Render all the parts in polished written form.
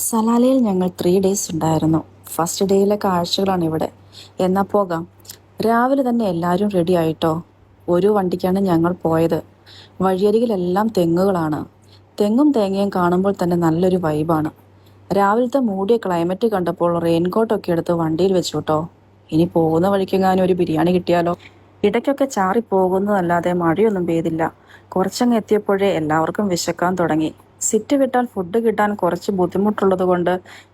സലാലയിൽ ഞങ്ങൾ 3 ഡേയ്സ് ഉണ്ടായിരുന്നു. ഫസ്റ്റ് ഡേയിലെ കാഴ്ചകളാണ് ഇവിടെ. എന്നാ പോകാം. രാവിലെ തന്നെ എല്ലാവരും റെഡി ആയിട്ടോ. ഒരു വണ്ടിക്കാണ് ഞങ്ങൾ പോയത്. വഴിയരികിലെല്ലാം തെങ്ങുകളാണ്. തെങ്ങും തേങ്ങയും കാണുമ്പോൾ തന്നെ നല്ലൊരു വൈബാണ്. രാവിലത്തെ മൂടിയ ക്ലൈമറ്റ് കണ്ടപ്പോൾ റെയിൻകോട്ടൊക്കെ എടുത്ത് വണ്ടിയിൽ വെച്ചു കേട്ടോ. ഇനി പോകുന്ന വഴിക്കെങ്ങാനും ഒരു ബിരിയാണി കിട്ടിയാലോ. ഇടയ്ക്കൊക്കെ ചാറിപ്പോകുന്നതല്ലാതെ മഴയൊന്നും പെയ്തില്ല. കുറച്ചങ്ങ് എത്തിയപ്പോഴേ എല്ലാവർക്കും വിശക്കാൻ തുടങ്ങി. സിറ്റ് വിട്ടാൽ ഫുഡ് കിട്ടാൻ കുറച്ച് ബുദ്ധിമുട്ടുള്ളത് കൊണ്ട്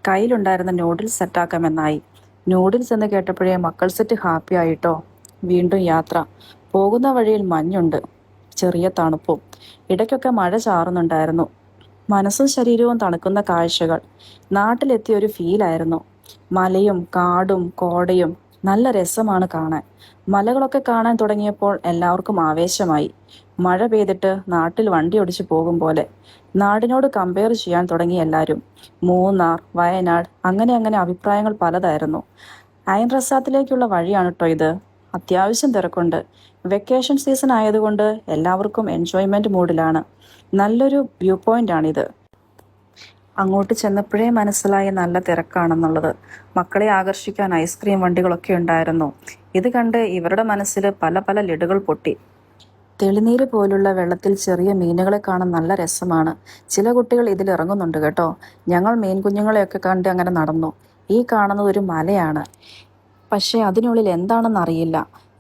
കയ്യിലുണ്ടായിരുന്ന നൂഡിൽസ് സെറ്റാക്കാമെന്നായി. നൂഡിൽസ് എന്ന് കേട്ടപ്പോഴേ മക്കൾ സെറ്റ് ഹാപ്പി ആയിട്ടോ. വീണ്ടും യാത്ര. പോകുന്ന വഴിയിൽ മഞ്ഞുണ്ട്, ചെറിയ തണുപ്പും. ഇടയ്ക്കൊക്കെ മഴ ചാറുന്നുണ്ടായിരുന്നു. മനസ്സും ശരീരവും തണുക്കുന്ന കാഴ്ചകൾ. നാട്ടിലെത്തിയ ഒരു ഫീലായിരുന്നു. മലയും കാടും കോടയും നല്ല രസമാണ് കാണാൻ. മലകളൊക്കെ കാണാൻ തുടങ്ങിയപ്പോൾ എല്ലാവർക്കും ആവേശമായി. മഴ പെയ്തിട്ട് നാട്ടിൽ വണ്ടി ഓടിച്ചു പോകും പോലെ. നാടിനോട് കമ്പയർ ചെയ്യാൻ തുടങ്ങി എല്ലാവരും. മൂന്നാർ, വയനാട്, അങ്ങനെ അങ്ങനെ അഭിപ്രായങ്ങൾ പലതായിരുന്നു. അയൻ റസാത്തിലേക്കുള്ള വഴിയാണ് കേട്ടോ ഇത്. അത്യാവശ്യം തിരക്കുണ്ട്. വെക്കേഷൻ സീസൺ ആയതുകൊണ്ട് എല്ലാവർക്കും എൻജോയ്മെന്റ് മൂഡിലാണ്. നല്ലൊരു വ്യൂ പോയിന്റ് ആണിത്. അങ്ങോട്ട് ചെന്നപ്പോഴേ മനസ്സിലായ നല്ല തിരക്കാണെന്നുള്ളത്. മക്കളെ ആകർഷിക്കാൻ ഐസ്ക്രീം വണ്ടികളൊക്കെ ഉണ്ടായിരുന്നു. ഇത് കണ്ട് ഇവരുടെ മനസ്സിൽ പല പല ലഡുകൾ പൊട്ടി. തെളിനീര് പോലുള്ള വെള്ളത്തിൽ ചെറിയ മീനുകളെ കാണാൻ നല്ല രസമാണ്. ചില കുട്ടികൾ ഇതിൽ ഇറങ്ങുന്നുണ്ട് കേട്ടോ. ഞങ്ങൾ മീൻ കുഞ്ഞുങ്ങളെയൊക്കെ കണ്ട് അങ്ങനെ നടന്നു. ഈ കാണുന്നത് ഒരു മലയാണ്, പക്ഷേ അതിനുള്ളിൽ എന്താണെന്ന് അറിയില്ല.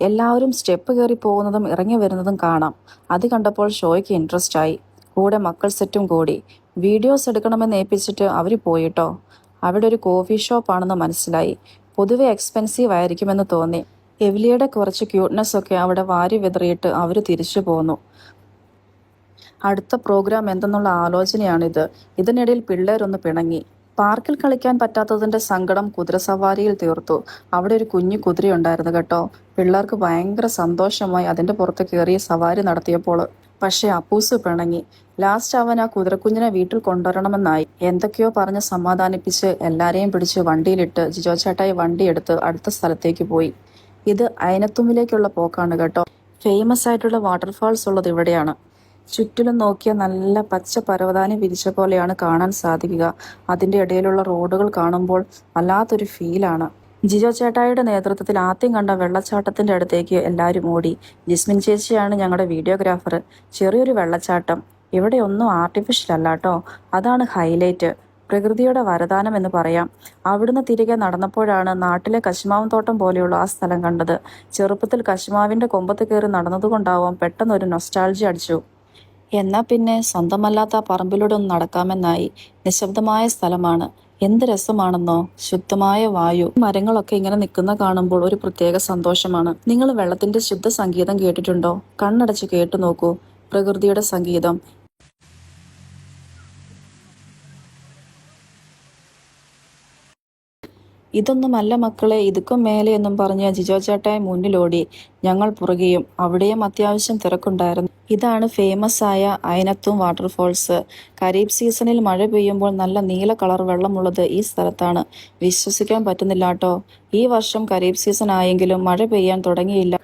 എല്ലാവരും സ്റ്റെപ്പ് കയറി പോകുന്നതും ഇറങ്ങി വരുന്നതും കാണാം. അത് കണ്ടപ്പോൾ ഷോയ്ക്ക് ഇൻട്രസ്റ്റ് ആയി. കൂടെ മക്കൾ സെറ്റും കൂടി. വീഡിയോസ് എടുക്കണമെന്ന് ഏൽപ്പിച്ചിട്ട് അവർ പോയിട്ടോ. അവിടെ ഒരു കോഫി ഷോപ്പാണെന്ന് മനസ്സിലായി. പൊതുവെ എക്സ്പെൻസീവ് ആയിരിക്കുമെന്ന് തോന്നി. എവ്ലിയുടെ കുറച്ച് ക്യൂട്ട്നെസ് ഒക്കെ അവിടെ വാരി വിതറിയിട്ട് അവർ തിരിച്ചു പോന്നു. അടുത്ത പ്രോഗ്രാം എന്തെന്നുള്ള ആലോചനയാണിത്. ഇതിനിടയിൽ പിള്ളേരൊന്ന് പിണങ്ങി. പാർക്കിൽ കളിക്കാൻ പറ്റാത്തതിന്റെ സങ്കടം കുതിരസവാരിയിൽ തീർത്തു. അവിടെ ഒരു കുഞ്ഞു കുതിരയുണ്ടായിരുന്നു കേട്ടോ. പിള്ളേർക്ക് ഭയങ്കര സന്തോഷമായി അതിന്റെ പുറത്ത് കയറി സവാരി നടത്തിയപ്പോൾ. പക്ഷെ അപ്പൂസ് പിണങ്ങി. ലാസ്റ്റ് അവൻ ആ കുതിരക്കുഞ്ഞിനെ വീട്ടിൽ കൊണ്ടുവരണമെന്നായി. എന്തൊക്കെയോ പറഞ്ഞ് സമാധാനിപ്പിച്ച് എല്ലാരെയും പിടിച്ച് വണ്ടിയിലിട്ട് ജിജോ ചേട്ടായി വണ്ടിയെടുത്ത് അടുത്ത സ്ഥലത്തേക്ക് പോയി. ഇത് അയനത്തുമ്പിലേക്കുള്ള പോക്കാണ് കേട്ടോ. ഫേമസ് ആയിട്ടുള്ള വാട്ടർഫാൾസ് ഉള്ളത് ഇവിടെയാണ്. ചുറ്റിലും നോക്കിയ നല്ല പച്ച പരവതാനി വിരിച്ച പോലെയാണ് കാണാൻ സാധിക്കുക. അതിന്റെ ഇടയിലുള്ള റോഡുകൾ കാണുമ്പോൾ വല്ലാത്തൊരു ഫീലാണ്. ജിജോ ചേട്ടായിയുടെ നേതൃത്വത്തിൽ ആദ്യം കണ്ട വെള്ളച്ചാട്ടത്തിന്റെ അടുത്തേക്ക് എല്ലാവരും ഓടി. ജിസ്മിൻ ചേച്ചിയാണ് ഞങ്ങളുടെ വീഡിയോഗ്രാഫർ. ചെറിയൊരു വെള്ളച്ചാട്ടം. ഇവിടെ ഒന്നും ആർട്ടിഫിഷ്യൽ അല്ല കേട്ടോ. അതാണ് ഹൈലൈറ്റ്. പ്രകൃതിയുടെ വരദാനം എന്ന് പറയാം. അവിടുന്ന് തിരികെ നടന്നപ്പോഴാണ് നാട്ടിലെ കശുമാവും തോട്ടം പോലെയുള്ള ആ സ്ഥലം കണ്ടത്. ചെറുപ്പത്തിൽ കശുമാവിന്റെ കൊമ്പത്ത് കയറി നടന്നതുകൊണ്ടാവാം പെട്ടെന്നൊരു നൊസ്റ്റാൾജി അടിച്ചു. എന്നാ പിന്നെ സ്വന്തമല്ലാത്ത പറമ്പിലൂടെ ഒന്ന് നടക്കാമെന്നായി. നിശബ്ദമായ സ്ഥലമാണ്. എന്ത് രസമാണെന്നോ. ശുദ്ധമായ വായു. മരങ്ങളൊക്കെ ഇങ്ങനെ നിൽക്കുന്ന കാണുമ്പോൾ ഒരു പ്രത്യേക സന്തോഷമാണ്. നിങ്ങൾ വെള്ളത്തിന്റെ ശുദ്ധ സംഗീതം കേട്ടിട്ടുണ്ടോ? കണ്ണടച്ച് കേട്ടു നോക്കൂ. പ്രകൃതിയുടെ സംഗീതം. ഇതൊന്നുമല്ല മക്കളെ, ഇതുക്കും മേലെ എന്നും പറഞ്ഞ് ജിജോ ചേട്ടായി മുന്നിലോടി. ഞങ്ങൾ പുറകെയും. അവിടെയും അത്യാവശ്യം തിരക്കുണ്ടായിരുന്നു. ഇതാണ് ഫേമസ് ആയ അയനത്തും വാട്ടർഫോൾസ്. ഖരീഫ് സീസണിൽ മഴ പെയ്യുമ്പോൾ നല്ല നീല കളർ വെള്ളമുള്ളത് ഈ സ്ഥലത്താണ്. വിശ്വസിക്കാൻ പറ്റുന്നില്ല കേട്ടോ. ഈ വർഷം ഖരീഫ് സീസൺ ആയെങ്കിലും മഴ പെയ്യാൻ തുടങ്ങിയില്ല.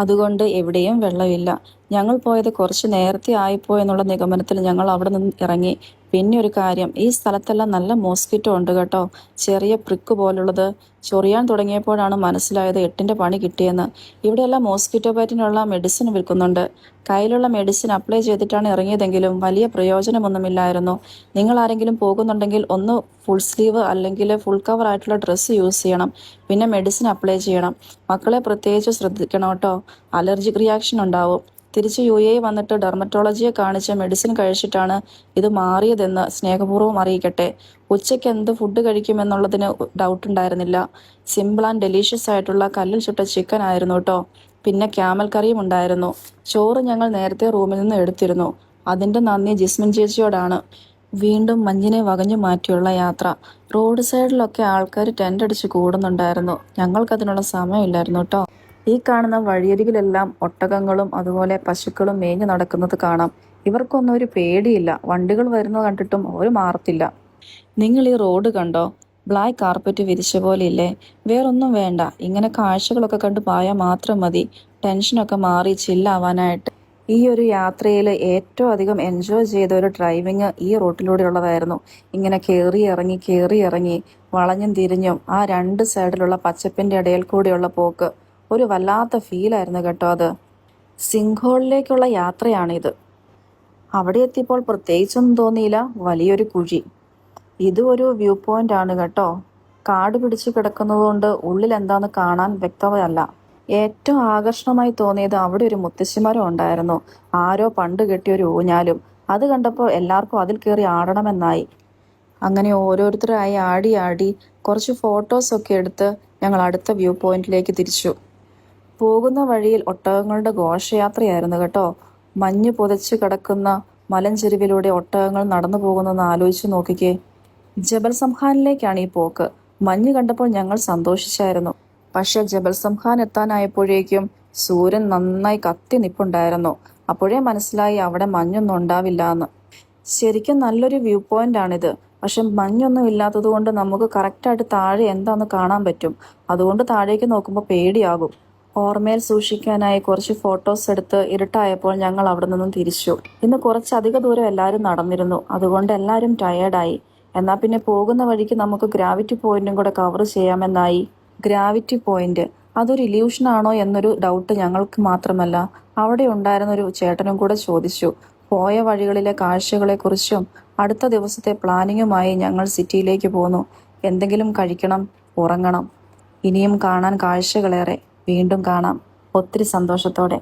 അതുകൊണ്ട് എവിടെയും വെള്ളമില്ല. ഞങ്ങൾ പോയത് കുറച്ച് നേരത്തെ ആയിപ്പോ എന്നുള്ള നിഗമനത്തിൽ ഞങ്ങൾ അവിടെ നിന്ന് ഇറങ്ങി. പിന്നെ ഒരു കാര്യം, ഈ സ്ഥലത്തെല്ലാം നല്ല മോസ്കിറ്റോ ഉണ്ട് കേട്ടോ. ചെറിയ പ്രിക്ക് പോലുള്ളത്. ചൊറിയാൻ തുടങ്ങിയപ്പോഴാണ് മനസ്സിലായത് എട്ടിന്റെ പണി കിട്ടിയെന്ന്. ഇവിടെയെല്ലാം മോസ്കിറ്റോ ബാറ്റിനുള്ള മെഡിസിൻ വിൽക്കുന്നുണ്ട്. കയ്യിലുള്ള മെഡിസിൻ അപ്ലൈ ചെയ്തിട്ടാണ് ഇറങ്ങിയതെങ്കിലും വലിയ പ്രയോജനമൊന്നുമില്ലായിരുന്നു. നിങ്ങൾ ആരെങ്കിലും പോകുന്നുണ്ടെങ്കിൽ ഒന്ന് ഫുൾ സ്ലീവ് അല്ലെങ്കിൽ ഫുൾ കവർ ആയിട്ടുള്ള ഡ്രസ്സ് യൂസ് ചെയ്യണം. പിന്നെ മെഡിസിൻ അപ്ലൈ ചെയ്യണം. മക്കളെ പ്രത്യേകിച്ച് ശ്രദ്ധിക്കണം കേട്ടോ. അലർജിക് റിയാക്ഷൻ ഉണ്ടാവും. തിരിച്ച് UAE വന്നിട്ട് ഡെർമറ്റോളജിയെ കാണിച്ച് മെഡിസിൻ കഴിച്ചിട്ടാണ് ഇത് മാറിയതെന്ന് സ്നേഹപൂർവ്വം അറിയിക്കട്ടെ. ഉച്ചയ്ക്ക് എന്ത് ഫുഡ് കഴിക്കുമെന്നുള്ളതിന് ഡൗട്ട് ഉണ്ടായിരുന്നില്ല. സിമ്പിൾ ആൻഡ് ഡെലീഷ്യസ് ആയിട്ടുള്ള കല്ലിൽ ചുട്ട ചിക്കൻ ആയിരുന്നു കേട്ടോ. പിന്നെ ക്യാമൽ കറിയും ഉണ്ടായിരുന്നു. ചോറ് ഞങ്ങൾ നേരത്തെ റൂമിൽ നിന്ന് എടുത്തിരുന്നു. അതിന്റെ നന്ദി ജിസ്മിൻ ചേച്ചിയോടാണ്. വീണ്ടും മഞ്ഞിനെ വകഞ്ഞു മാറ്റിയുള്ള യാത്ര. റോഡ് സൈഡിലൊക്കെ ആൾക്കാർ ടെന്റ് അടിച്ച് കൂടുന്നുണ്ടായിരുന്നു. ഞങ്ങൾക്കതിനുള്ള സമയമില്ലായിരുന്നു കേട്ടോ. ഈ കാണുന്ന വഴിയരികിലെല്ലാം ഒട്ടകങ്ങളും അതുപോലെ പശുക്കളും മേഞ്ഞു നടക്കുന്നത് കാണാം. ഇവർക്കൊന്നും ഒരു പേടിയില്ല. വണ്ടികൾ വരുന്നത് കണ്ടിട്ടും ഒരു മാറത്തില്ല. നിങ്ങൾ ഈ റോഡ് കണ്ടോ? ബ്ലാക്ക് കാർപ്പറ്റ് വിരിച്ച പോലെ ഇല്ലേ? വേറൊന്നും വേണ്ട. ഇങ്ങനെ കാഴ്ചകളൊക്കെ കണ്ടു പോയാൽ മാത്രം മതി ടെൻഷനൊക്കെ മാറി ചില്ലാവാനായിട്ട്. ഈ ഒരു യാത്രയിൽ ഏറ്റവും അധികം എൻജോയ് ചെയ്ത ഒരു ഡ്രൈവിങ് ഈ റൂട്ടിലൂടെയുള്ളതായിരുന്നു. ഇങ്ങനെ കയറി ഇറങ്ങി വളഞ്ഞും തിരിഞ്ഞും ആ രണ്ട് സൈഡിലുള്ള പച്ചപ്പിൻ്റെ ഇടയിൽ കൂടെയുള്ള പോക്ക് ഒരു വല്ലാത്ത ഫീലായിരുന്നു കേട്ടോ അത്. സിംഘോളിലേക്കുള്ള യാത്രയാണിത്. അവിടെ എത്തിയപ്പോൾ പ്രത്യേകിച്ചൊന്നും തോന്നിയില്ല. വലിയൊരു കുഴി. ഇതും ഒരു വ്യൂ പോയിന്റ് ആണ് കേട്ടോ. കാട് പിടിച്ച് കിടക്കുന്നതുകൊണ്ട് ഉള്ളിൽ എന്താന്ന് കാണാൻ വ്യക്തമല്ല. ഏറ്റവും ആകർഷണമായി തോന്നിയത് അവിടെ ഒരു മുത്തശ്ശിമരം ഉണ്ടായിരുന്നു. ആരോ പണ്ട് കെട്ടിയ ഒരു ഊഞ്ഞാലും. അത് കണ്ടപ്പോൾ എല്ലാവർക്കും അതിൽ കയറി ആടണമെന്നായി. അങ്ങനെ ഓരോരുത്തരായി ആടി ആടി കുറച്ച് ഫോട്ടോസൊക്കെ എടുത്ത് ഞങ്ങൾ അടുത്ത വ്യൂ പോയിന്റിലേക്ക് തിരിച്ചു. പോകുന്ന വഴിയിൽ ഒട്ടകങ്ങളുടെ ഘോഷയാത്രയായിരുന്നു കേട്ടോ. മഞ്ഞ് പുതച്ച് കിടക്കുന്ന മലഞ്ചെരുവിലൂടെ ഒട്ടകങ്ങൾ നടന്നു പോകുന്നെന്ന് ആലോചിച്ച് നോക്കിക്കേ. ജബൽ സംഹാനിലേക്കാണ് ഈ പോക്ക്. മഞ്ഞ് കണ്ടപ്പോൾ ഞങ്ങൾ സന്തോഷിച്ചായിരുന്നു. പക്ഷെ ജബൽ സംഹാൻ എത്താനായപ്പോഴേക്കും സൂര്യൻ നന്നായി കത്തി നിപ്പുണ്ടായിരുന്നു. അപ്പോഴേ മനസ്സിലായി അവിടെ മഞ്ഞൊന്നും ഉണ്ടാവില്ല എന്ന്. ശരിക്കും നല്ലൊരു വ്യൂ പോയിന്റ് ആണിത്. പക്ഷെ മഞ്ഞൊന്നും ഇല്ലാത്തത് കൊണ്ട് നമുക്ക് കറക്റ്റായിട്ട് താഴെ എന്താന്ന് കാണാൻ പറ്റും. അതുകൊണ്ട് താഴേക്ക് നോക്കുമ്പോൾ പേടിയാകും. ഓർമ്മയിൽ സൂക്ഷിക്കാനായി കുറച്ച് ഫോട്ടോസ് എടുത്ത് ഇരുട്ടായപ്പോൾ ഞങ്ങൾ അവിടെ നിന്നും തിരിച്ചു. ഇന്ന് കുറച്ചധിക ദൂരം എല്ലാവരും നടന്നിരുന്നു. അതുകൊണ്ട് എല്ലാവരും ടയേർഡായി. എന്നാൽ പിന്നെ പോകുന്ന വഴിക്ക് നമുക്ക് ഗ്രാവിറ്റി പോയിന്റും കൂടെ കവർ ചെയ്യാമെന്നായി. ഗ്രാവിറ്റി പോയിന്റ് അതൊരു ഇല്യൂഷനാണോ എന്നൊരു ഡൗട്ട് ഞങ്ങൾക്ക് മാത്രമല്ല അവിടെ ഉണ്ടായിരുന്ന ഒരു ചേട്ടനും കൂടെ ചോദിച്ചു. പോയ വഴികളിലെ കാഴ്ചകളെക്കുറിച്ചും അടുത്ത ദിവസത്തെ പ്ലാനിങ്ങുമായി ഞങ്ങൾ സിറ്റിയിലേക്ക് പോന്നു. എന്തെങ്കിലും കഴിക്കണം, ഉറങ്ങണം. ഇനിയും കാണാൻ കാഴ്ചകളേറെ. വീണ്ടും കാണാം. ഒത്തിരി സന്തോഷത്തോടെ.